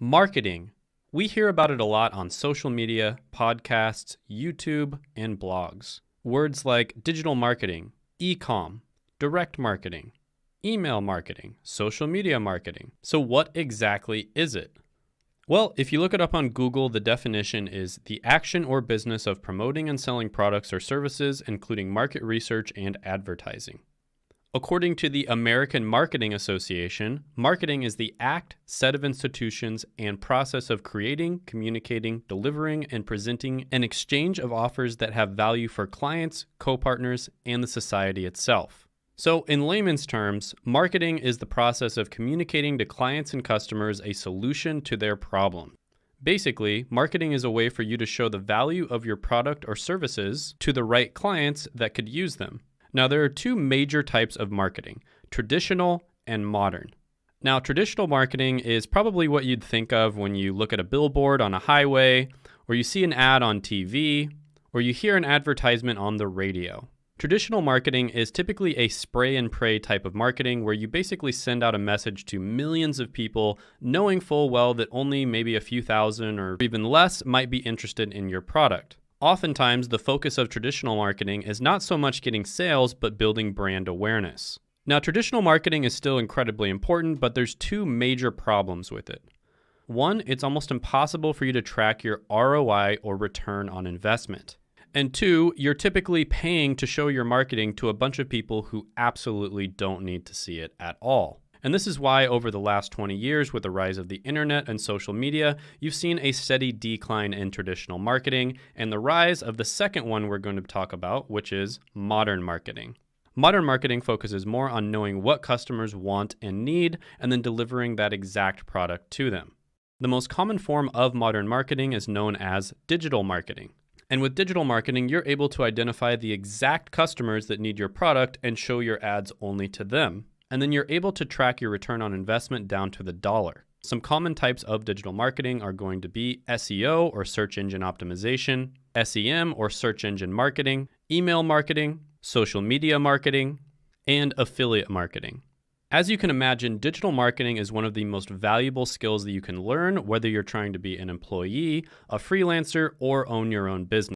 Marketing. We hear about it a lot on social media, podcasts, YouTube, and blogs. Words like digital marketing, e-com, direct marketing, email marketing, social media marketing. So what exactly is it? Well, if you look it up on Google, the definition is the action or business of promoting and selling products or services, including market research and advertising. According to the American Marketing Association, marketing is the act, set of institutions, and process of creating, communicating, delivering, and presenting an exchange of offers that have value for clients, co-partners, and the society itself. So in layman's terms, marketing is the process of communicating to clients and customers a solution to their problem. Basically, marketing is a way for you to show the value of your product or services to the right clients that could use them. Now, there are two major types of marketing, traditional and modern. Now, traditional marketing is probably what you'd think of when you look at a billboard on a highway, or you see an ad on TV, or you hear an advertisement on the radio. Traditional marketing is typically a spray and pray type of marketing where you basically send out a message to millions of people knowing full well that only maybe a few thousand or even less might be interested in your product. Oftentimes, the focus of traditional marketing is not so much getting sales, but building brand awareness. Now, traditional marketing is still incredibly important, but there's two major problems with it. One, it's almost impossible for you to track your ROI or return on investment. And two, you're typically paying to show your marketing to a bunch of people who absolutely don't need to see it at all. And this is why over the last 20 years, with the rise of the internet and social media, you've seen a steady decline in traditional marketing and the rise of the second one we're going to talk about, which is modern marketing. Modern marketing focuses more on knowing what customers want and need and then delivering that exact product to them. The most common form of modern marketing is known as digital marketing. And with digital marketing, you're able to identify the exact customers that need your product and show your ads only to them. And then you're able to track your return on investment down to the dollar. Some common types of digital marketing are going to be SEO or search engine optimization, SEM or search engine marketing, email marketing, social media marketing, and affiliate marketing. As you can imagine, digital marketing is one of the most valuable skills that you can learn, whether you're trying to be an employee, a freelancer, or own your own business.